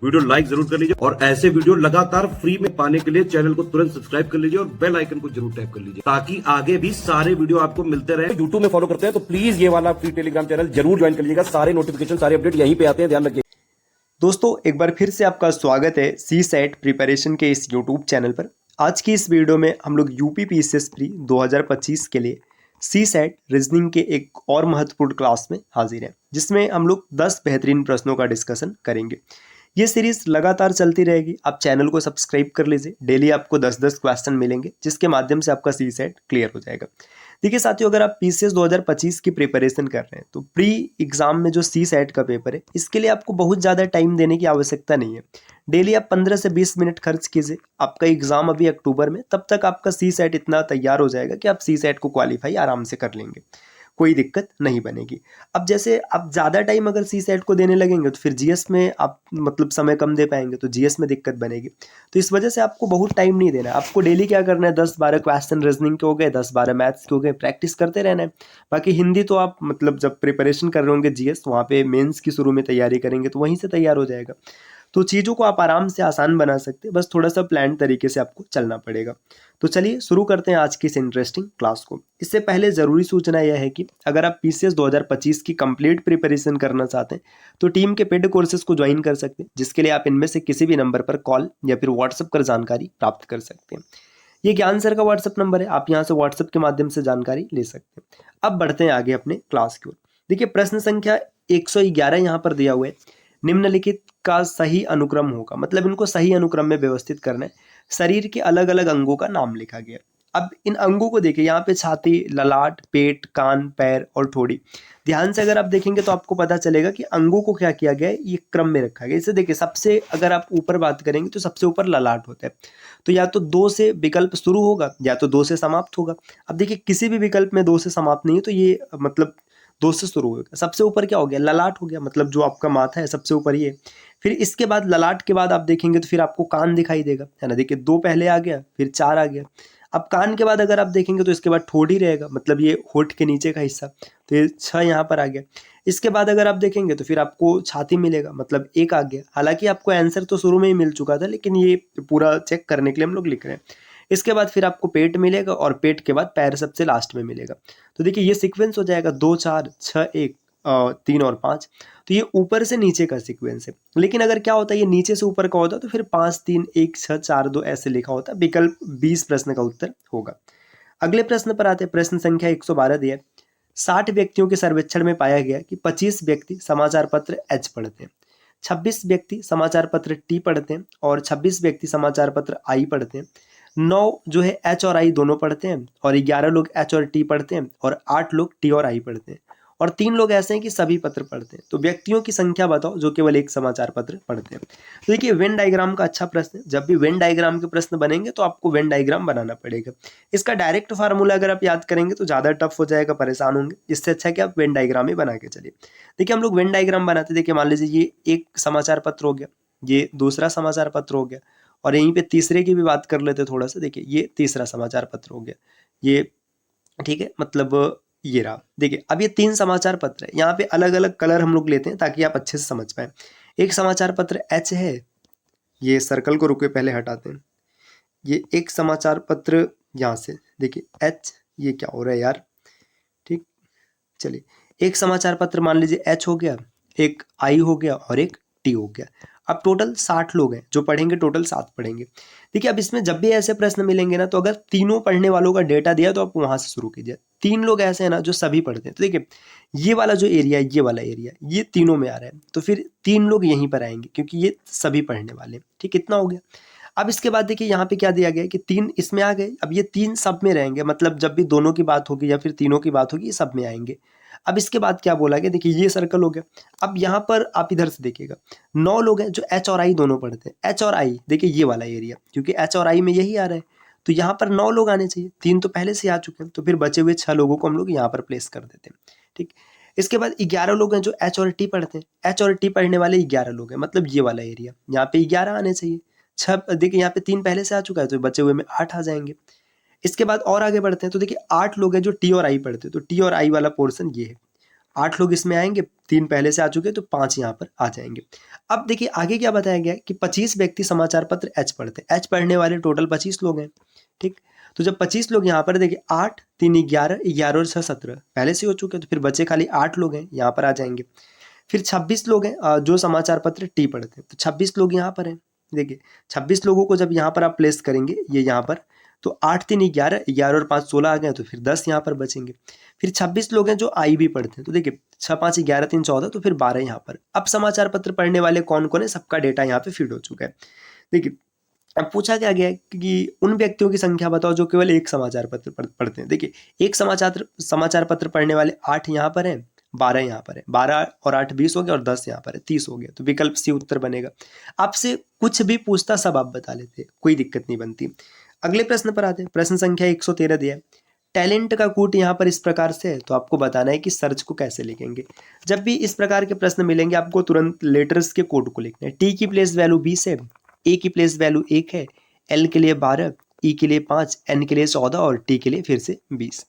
Video like जरूर कर लीजिए और ऐसे वीडियो लगातार फ्री में पाने के लिए चैनल को तुरंत सब्सक्राइब कर लीजिए और बेल आइकन को जरूर टैप कर लीजिए ताकि आगे भी सारे वीडियो आपको मिलते रहे। यूट्यूब में फॉलो करते हैं तो प्लीज ये वाला फ्री टेलीग्राम चैनल जरूर ज्वाइन कर लीजिएगा। सारे नोटिफिकेशन सारे अपडेट यहीं पे आते हैं, ध्यान रखिए। दोस्तों एक बार फिर से आपका स्वागत है सी सेट प्रिपरेशन के इस यूट्यूब चैनल पर। आज की इस वीडियो में हम लोग यूपी पीसीएस प्री 2025 के लिए सी सेट रीजनिंग के एक और महत्वपूर्ण क्लास में हाजिर हैं, जिसमें हम लोग 10 बेहतरीन प्रश्नों का डिस्कशन करेंगे। ये सीरीज लगातार चलती रहेगी। आप चैनल को सब्सक्राइब कर लीजिए। डेली आपको 10-10 क्वेश्चन मिलेंगे, जिसके माध्यम से आपका सी सेट क्लियर हो जाएगा। देखिए साथियों, अगर आप पीसीएस 2025 की प्रिपरेशन कर रहे हैं तो प्री एग्जाम में जो सी सेट का पेपर है, इसके लिए आपको बहुत ज़्यादा टाइम देने की आवश्यकता नहीं है। डेली आप 15 से 20 मिनट खर्च कीजिए। आपका एग्जाम अभी अक्टूबर में, तब तक आपका सी सेट इतना तैयार हो जाएगा कि आप सी सेट को क्वालिफाई आराम से कर लेंगे, कोई दिक्कत नहीं बनेगी। अब जैसे आप ज़्यादा टाइम अगर सी सेट को देने लगेंगे तो फिर जीएस में आप मतलब समय कम दे पाएंगे, तो जीएस में दिक्कत बनेगी। तो इस वजह से आपको बहुत टाइम नहीं देना है। आपको डेली क्या करना है, 10-12 क्वेश्चन रीजनिंग के हो गए, 10-12 मैथ्स के हो गए, प्रैक्टिस करते रहना है। बाकी हिंदी तो आप मतलब जब प्रिपरेशन कर रहे होंगे जीएस, वहाँ पे मेंस की शुरू में तैयारी करेंगे तो वहीं से तैयार हो जाएगा। तो चीज़ों को आप आराम से आसान बना सकते हैं, बस थोड़ा सा प्लान तरीके से आपको चलना पड़ेगा। तो चलिए शुरू करते हैं आज की इस इंटरेस्टिंग क्लास को। इससे पहले ज़रूरी सूचना यह है कि अगर आप पीसीएस 2025 की कंप्लीट प्रिपरेशन करना चाहते हैं तो टीम के पेड कोर्सेज को ज्वाइन कर सकते हैं, जिसके लिए आप इनमें से किसी भी नंबर पर कॉल या फिर व्हाट्सएप कर जानकारी प्राप्त कर सकते हैं। ये ज्ञान सर का व्हाट्सएप नंबर है, आप यहाँ से व्हाट्सएप के माध्यम से जानकारी ले सकते हैं। अब बढ़ते हैं आगे अपने क्लास की ओर। देखिए प्रश्न संख्या 111 यहाँ पर दिया हुआ है। निम्नलिखित का सही अनुक्रम होगा, मतलब इनको सही अनुक्रम में व्यवस्थित करना है। शरीर के अलग अलग अंगों का नाम लिखा गया। अब इन अंगों को देखिए, यहाँ पे छाती, ललाट, पेट, कान, पैर और ठोड़ी। ध्यान से अगर आप देखेंगे तो आपको पता चलेगा कि अंगों को क्या किया गया है, ये क्रम में रखा गया। इसे देखिए, सबसे अगर आप ऊपर बात करेंगे तो सबसे ऊपर ललाट होता है। तो या तो 2 से विकल्प शुरू होगा या तो 2 से समाप्त होगा। अब देखिए किसी भी विकल्प में 2 से समाप्त नहीं है, तो ये मतलब 2 से शुरू होगा। सबसे ऊपर क्या हो गया, ललाट हो गया, मतलब जो आपका माथा है सबसे ऊपर ये। फिर इसके बाद ललाट के बाद आप देखेंगे तो फिर आपको कान दिखाई देगा, है ना। देखिए 2 पहले आ गया, फिर 4 आ गया। अब कान के बाद अगर आप देखेंगे तो इसके बाद ठोड़ी रहेगा, मतलब ये होठ के नीचे का हिस्सा, तो ये 6 यहाँ पर आ गया। इसके बाद अगर आप देखेंगे तो फिर आपको छाती मिलेगा, मतलब 1 आ गया। हालांकि आपको आंसर तो शुरू में ही मिल चुका था, लेकिन ये पूरा चेक करने के लिए हम लोग लिख रहे हैं। इसके बाद फिर आपको पेट मिलेगा और पेट के बाद पैर सबसे लास्ट में मिलेगा। तो देखिए ये सीक्वेंस हो जाएगा 2 4 6 1 3 और 5। तो ये ऊपर से नीचे का सीक्वेंस है। लेकिन अगर क्या होता है, ये नीचे से ऊपर का होता तो फिर 5 3 1 6 4 2 ऐसे लिखा होता। विकल्प 20 प्रश्न का उत्तर होगा। अगले प्रश्न पर आते हैं। प्रश्न संख्या 112 दिया है। 60 व्यक्तियों के सर्वेक्षण में पाया गया कि 25 व्यक्ति समाचार पत्र एच पढ़ते हैं, 26 व्यक्ति समाचार पत्र टी पढ़ते हैं और 26 व्यक्ति समाचार पत्र आई पढ़ते हैं। 9 जो है एच और आई दोनों पढ़ते हैं और 11 लोग एच और टी पढ़ते हैं और 8 लोग टी और आई पढ़ते हैं और 3 लोग ऐसे हैं कि सभी पत्र पढ़ते हैं। तो व्यक्तियों की संख्या बताओ जो केवल एक समाचार पत्र पढ़ते हैं। तो देखिए वेन डायग्राम का अच्छा प्रश्न है। जब भी वेन डायग्राम के प्रश्न बनेंगे तो आपको वेन डायग्राम बनाना पड़ेगा। इसका डायरेक्ट फार्मूला अगर आप याद करेंगे तो ज़्यादा टफ हो जाएगा, परेशान होंगे। इससे अच्छा है कि आप वेन डायग्राम ही बना के चलिए। देखिए हम लोग वेन डायग्राम बनाते, देखिए मान लीजिए ये एक समाचार पत्र हो गया, ये दूसरा समाचार पत्र हो गया और यहीं पे तीसरे की भी बात कर लेते थोड़ा सा। देखिए ये तीसरा समाचार पत्र हो गया, ये ठीक है, मतलब ये रहा। देखिए अब ये 3 समाचार पत्र है। यहाँ पे अलग अलग कलर हम लोग लेते हैं ताकि आप अच्छे से समझ पाए। एक समाचार पत्र एच है, ये सर्कल को रुके पहले हटाते हैं। ये एक समाचार पत्र यहाँ से देखिए एच, ये क्या हो रहा है यार, ठीक। चलिए एक समाचार पत्र मान लीजिए एच हो गया, एक आई हो गया और एक टी हो गया। अब टोटल 60 लोग हैं जो पढ़ेंगे, टोटल 7 पढ़ेंगे। देखिए अब इसमें जब भी ऐसे प्रश्न मिलेंगे ना, तो अगर तीनों पढ़ने वालों का डेटा दिया तो आप वहां से शुरू कीजिए। 3 लोग ऐसे हैं ना जो सभी पढ़ते हैं, तो देखिए ये वाला जो एरिया है, ये वाला एरिया, ये तीनों में आ रहा है, तो फिर 3 लोग यहीं पर आएंगे क्योंकि ये सभी पढ़ने वाले हैं। ठीक, इतना हो गया। अब इसके बाद देखिए यहाँ पे क्या दिया गया है कि 3 इसमें आ गए। अब ये 3 सब में रहेंगे, मतलब जब भी दोनों की बात होगी या फिर तीनों की बात होगी, ये सब में आएंगे। अब इसके बाद क्या बोला गया, देखिए ये सर्कल हो गया। अब यहाँ पर आप इधर से देखिएगा 9 लोग हैं जो एच और आई दोनों पढ़ते हैं। एच और आई देखिए ये वाला एरिया, क्योंकि एच और आई में यही आ रहा है, तो यहाँ पर 9 लोग आने चाहिए। 3 तो पहले से आ चुके हैं, तो फिर बचे हुए 6 लोगों को हम लोग यहाँ पर प्लेस कर देते हैं। ठीक, इसके बाद 11 लोग हैं जो एच और टी पढ़ते हैं। एच और टी पढ़ने वाले 11 लोग हैं, मतलब ये वाला एरिया, यहाँ पे 11 आने चाहिए। 6 देखिए यहाँ पे 3 पहले से आ चुका है, तो बचे हुए में 8 आ जाएंगे। इसके बाद और आगे बढ़ते हैं, तो देखिए 8 लोग हैं जो टी और आई पढ़ते हैं, तो टी और आई वाला पोर्शन ये है। 8 लोग इसमें आएंगे, 3 पहले से आ चुके तो 5 यहाँ पर आ जाएंगे। अब देखिए आगे क्या बताया गया है कि 25 व्यक्ति समाचार पत्र एच पढ़ते हैं। एच पढ़ने वाले टोटल 25 लोग हैं, ठीक। तो जब 25 लोग यहाँ पर देखिए 8 3 11, 11 और 6 17 पहले से हो चुके हैं, तो फिर बचे खाली 8 लोग हैं, यहाँ पर आ जाएंगे। फिर 26 लोग हैं जो समाचार पत्र टी पढ़ते हैं, तो 26 लोग यहाँ पर हैं। देखिए 26 लोगों को जब यहाँ पर आप प्लेस करेंगे ये यहाँ पर, तो 8 3 11, 11 और 5 16 आ गए, तो फिर 10 यहाँ पर बचेंगे। फिर 26 लोग हैं जो आई भी पढ़ते हैं, तो देखिए 6 5 11 3 14, तो फिर 12 यहाँ पर। अब समाचार पत्र पढ़ने वाले कौन कौन है, सबका डेटा यहाँ पे फीड हो चुका है। देखिए अब पूछा क्या गया है कि उन व्यक्तियों की संख्या बताओ जो केवल एक समाचार पत्र पढ़ते हैं। देखिए एक समाचार पत्र पढ़ने वाले 8 यहाँ पर हैं, 12 यहाँ पर है, 12 और 8 20 हो गया, और 10 यहाँ पर है, 30 हो गया। तो विकल्प सी उत्तर बनेगा। आपसे कुछ भी पूछता सब आप बता लेते, कोई दिक्कत नहीं बनती। अगले प्रश्न पर आते हैं। प्रश्न संख्या 113 दिया है, टैलेंट का कूट यहाँ पर इस प्रकार से है, तो आपको बताना है कि सर्च को कैसे लिखेंगे। जब भी इस प्रकार के प्रश्न मिलेंगे आपको तुरंत लेटर्स के कोड को लिखना है। टी की प्लेस वैल्यू 20 है, ए की प्लेस वैल्यू 1 है, एल के लिए 12, ई के लिए 5, एन के लिए 14 और टी के लिए फिर से 20।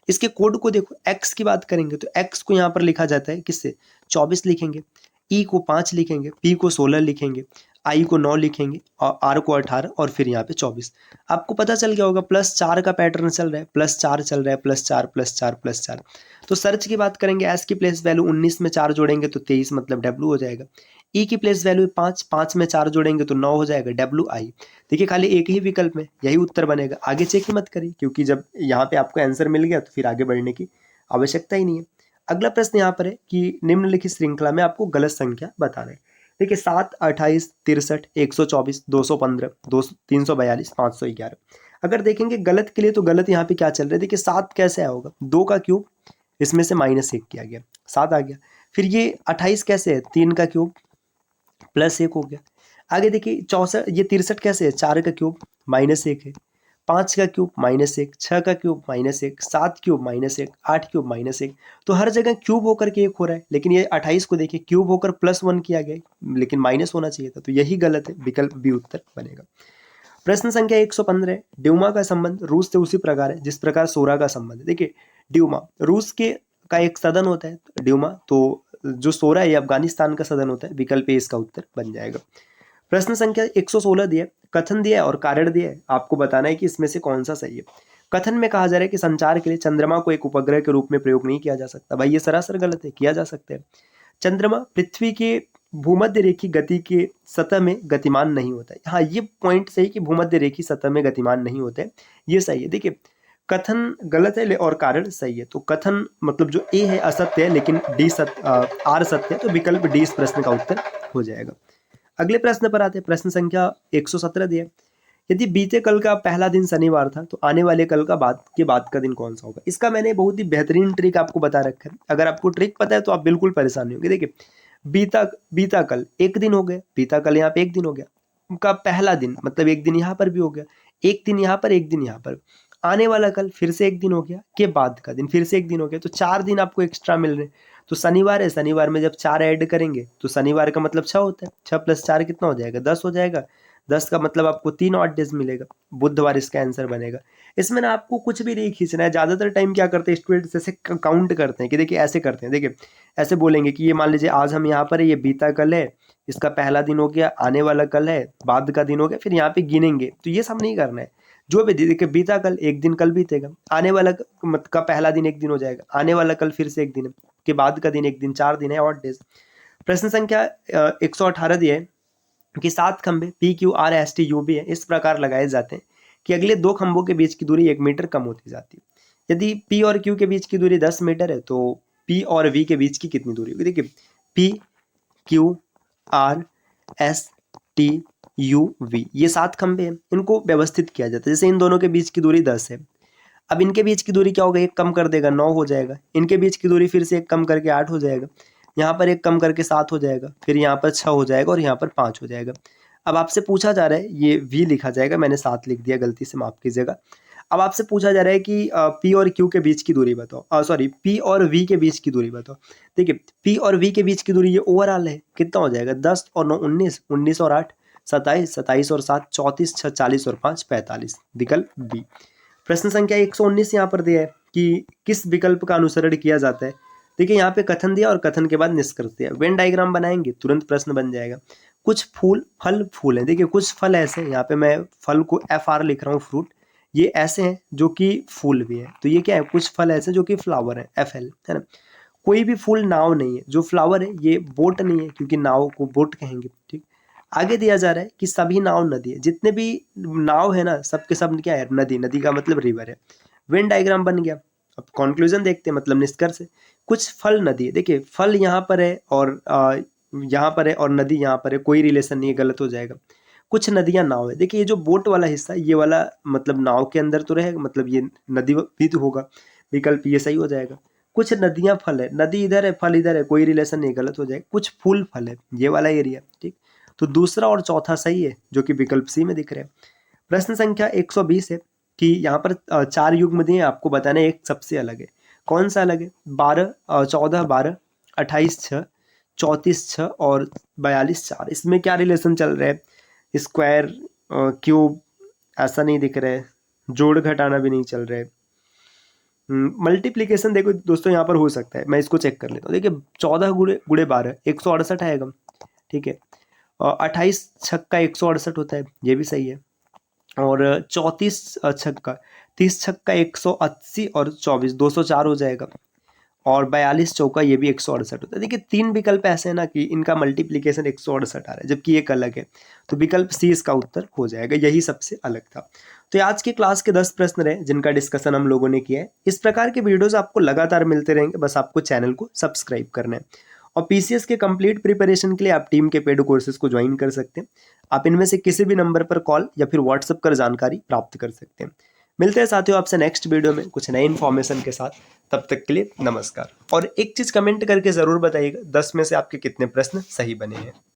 इसके कोड को देखो, एक्स की बात करेंगे तो एक्स को यहाँ पर लिखा जाता है किससे, 24 लिखेंगे, ई को 5 लिखेंगे, पी को 16 लिखेंगे, आई को 9 लिखेंगे, और आर को 18 और फिर यहाँ पे 24। आपको पता चल गया होगा +4 का पैटर्न चल रहा है, +4 चल रहा है, +4 +4 +4। तो सर्च की बात करेंगे, एस की प्लेस वैल्यू 19 में 4 जोड़ेंगे तो 23 मतलब डब्ल्यू हो जाएगा। ई की प्लेस वैल्यू 5, 5 में 4 जोड़ेंगे तो 9 हो जाएगा, डब्ल्यू आई। देखिए खाली एक ही विकल्प में यही उत्तर बनेगा, आगे चेक ही मत करिए, क्योंकि जब यहाँ पे आपको आंसर मिल गया तो फिर आगे बढ़ने की आवश्यकता ही नहीं है। अगला प्रश्न यहाँ पर है कि निम्नलिखित श्रृंखला में आपको गलत संख्या बताना है। देखिए 7 28 63 124 215 342 511। अगर देखेंगे गलत के लिए तो गलत यहाँ पे क्या चल रहा है, देखिए 7 कैसे आया होगा, 2 का क्यूब, इसमें से -1 किया गया, 7 आ गया। फिर ये 28 कैसे है, 3 का क्यूब +1 हो गया। आगे देखिए 64, ये 63 कैसे है, 4 का क्यूब -1 है, 5 का क्यूब -1, 6 का क्यूब -1, 7 क्यूब -1, 8 क्यूब -1। तो हर जगह क्यूब होकर के 1 हो रहा है, लेकिन ये 28 को देखिए क्यूब होकर +1 किया गया है, लेकिन माइनस होना चाहिए था, तो यही गलत है, विकल्प बी उत्तर बनेगा। प्रश्न संख्या 115 है, ड्यूमा का संबंध रूस से उसी प्रकार है जिस प्रकार सोरा का संबंध है। देखिए ड्यूमा रूस के का एक सदन होता है ड्यूमा, तो जो सोरा है अफगानिस्तान का सदन होता है, विकल्प ए इसका उत्तर बन जाएगा। प्रश्न संख्या 116 दिया, कथन दिया है और कारण दिया है, आपको बताना है कि इसमें से कौन सा सही है। कथन में कहा जा रहा है कि संचार के लिए चंद्रमा को एक उपग्रह के रूप में प्रयोग नहीं किया जा सकता। भाई ये सरासर गलत है, किया जा सकता है। चंद्रमा पृथ्वी के भूमध्य रेखी गति के सतह में गतिमान नहीं होता है। हाँ ये पॉइंट सही कि भूमध्य रेखी सतह में गतिमान नहीं होता है, ये सही है। देखिए कथन गलत है और कारण सही है, तो कथन मतलब जो ए है असत्य है, लेकिन डी आर सत्य है, तो विकल्प डी इस प्रश्न का उत्तर हो जाएगा। अगले प्रश्न पर आते हैं। प्रश्न संख्या 117 दिया, यदि बीते कल का पहला दिन शनिवार था तो आने वाले कल का बाद का दिन कौन सा होगा। इसका मैंने बहुत ही बेहतरीन ट्रिक आपको बता रखा है, अगर आपको ट्रिक पता है तो आप बिल्कुल परेशान नहीं होंगे। देखिए बीता कल एक दिन हो गया, बीता कल यहाँ पे एक दिन हो गया, उनका पहला दिन मतलब एक दिन यहाँ पर भी हो गया, एक दिन यहाँ पर, एक दिन यहाँ पर। आने वाला कल फिर से एक दिन हो गया, के बाद का दिन फिर से एक दिन हो गया, तो 4 दिन आपको एक्स्ट्रा मिल रहे हैं। तो शनिवार है, शनिवार में जब 4 ऐड करेंगे तो शनिवार का मतलब 6 होता है, 6 + 4 कितना हो जाएगा, 10 हो जाएगा। 10 का मतलब आपको 3 ऑड डेज मिलेगा, बुधवार इसका आंसर बनेगा। इसमें ना आपको कुछ भी नहीं खींचना है। ज़्यादातर टाइम क्या करते हैं स्टूडेंट्स, ऐसे काउंट करते हैं कि देखिए ऐसे करते हैं, देखिए ऐसे बोलेंगे कि ये मान लीजिए आज हम यहाँ पर है, ये बीता कल है, इसका पहला दिन हो गया, आने वाला कल है, बाद का दिन हो गया, फिर यहाँ पे गिनेंगे। तो ये सब नहीं करना है, जो भी देखिए बीता कल एक दिन कल बीतेगा, आने वाला का पहला दिन एक दिन हो जाएगा, आने वाला कल फिर से एक दिन है, के बाद का दिन एक दिन, 4 दिन है ऑड डेज। प्रश्न संख्या 118 दिया है कि 7 खंभे PQRSTUV है इस प्रकार लगाए जाते हैं कि अगले 2 खंभों के बीच की दूरी 1 मीटर कम होती जाती है। यदि P और Q के बीच की दूरी 10 मीटर है तो P और V के बीच की कितनी दूरी होगी। देखिए PQRSTUV ये 7 खंभे हैं, इनको व्यवस्थित किया जाता है। जैसे इन दोनों के बीच की दूरी 10 है, अब इनके बीच की दूरी क्या होगा, एक कम कर देगा 9 हो जाएगा, इनके बीच की दूरी फिर से एक कम करके 8 हो जाएगा, यहाँ पर एक कम करके 7 हो जाएगा, फिर यहाँ पर 6 हो जाएगा और यहाँ पर 5 हो जाएगा। अब आपसे पूछा जा रहा है, ये V लिखा जाएगा, मैंने 7 लिख दिया, गलती से माफ कीजिएगा। अब आपसे पूछा जा रहा है कि P और Q के बीच की दूरी बताओ, सॉरी P और V के बीच की दूरी बताओ। देखिए P और V के बीच की दूरी ये ओवरऑल है, कितना हो जाएगा, 10 और 9 19, 19 और 8 27, 27 और 7 34, 6 40 और 5 45, विकल्प बी। प्रश्न संख्या 119 यहाँ पर दिया है कि किस विकल्प का अनुसरण किया जाता है देखिए यहाँ पे कथन दिया और कथन के बाद निष्कर्ष दिया। वेन डायग्राम बनाएंगे तुरंत प्रश्न बन जाएगा। कुछ फूल फल फूल हैं, देखिए कुछ फल ऐसे हैं, यहाँ पे मैं फल को FR लिख रहा हूँ फ्रूट, ये ऐसे हैं जो कि फूल भी है, तो ये क्या है, कुछ फल ऐसे जो कि फ्लावर है, FL है ना। कोई भी फूल नाव नहीं है, जो फ्लावर है ये बोट नहीं है क्योंकि नाव को बोट कहेंगे, ठीक। आगे दिया जा रहा है कि सभी नाव नदी है, जितने भी नाव है ना सबके सब क्या है, नदी, नदी का मतलब रिवर है। वेन डायग्राम बन गया। अब कंक्लूजन देखते हैं, मतलब निष्कर्ष है। कुछ फल नदी है, देखिए फल यहाँ पर है और यहाँ पर है और नदी यहाँ पर है, कोई रिलेशन नहीं है, गलत हो जाएगा। कुछ नदियां नाव है, देखिए ये जो बोट वाला हिस्सा, ये वाला मतलब नाव के अंदर तो रहेगा, मतलब ये नदी भी तो होगा, विकल्प ये सही हो जाएगा। कुछ नदियां फल है, नदी इधर है फल इधर है, कोई रिलेशन नहीं, गलत हो जाएगा। कुछ फूल फल है, ये वाला एरिया, ठीक। तो दूसरा और चौथा सही है, जो कि विकल्प सी में दिख रहे हैं। प्रश्न संख्या 120 है कि यहाँ पर 4 युग्म दिए, आपको बताना है एक सबसे अलग है। कौन सा अलग है? 14 12 28 6 34 6 और 42 4, इसमें क्या रिलेशन चल रहा है? स्क्वायर, क्यूब, ऐसा नहीं दिख रहा है, जोड़ घटाना भी नहीं चल रहा है। मल्टीप्लीकेशन देखो दोस्तों यहाँ पर हो सकता है, मैं इसको चेक कर लेता हूँ। देखिए 14 गुड़े 12 168 आएगा, ठीक है। 28 छक्का 168 होता है, ये भी सही है। और 34 छक्का 30 छक्का 180 और 24 204 हो जाएगा। और 42 चौका ये भी 168 होता है। देखिए 3 विकल्प ऐसे हैं ना कि इनका मल्टीप्लीकेशन 168 आ रहा है, जबकि एक अलग है, तो विकल्प सी इसका उत्तर हो जाएगा, यही सबसे अलग था। तो आज के क्लास के 10 प्रश्न रहे जिनका डिस्कशन हम लोगों ने किया है। इस प्रकार के वीडियोस आपको लगातार मिलते रहेंगे, बस आपको चैनल को सब्सक्राइब करना है। और PCS के कंप्लीट प्रिपरेशन के लिए आप टीम के पेड कोर्सेज को ज्वाइन कर सकते हैं। आप इनमें से किसी भी नंबर पर कॉल या फिर व्हाट्सएप कर जानकारी प्राप्त कर सकते हैं। मिलते हैं साथियों आपसे नेक्स्ट वीडियो में कुछ नई इन्फॉर्मेशन के साथ, तब तक के लिए नमस्कार। और एक चीज कमेंट करके जरूर बताइएगा 10 में से आपके कितने प्रश्न सही बने हैं।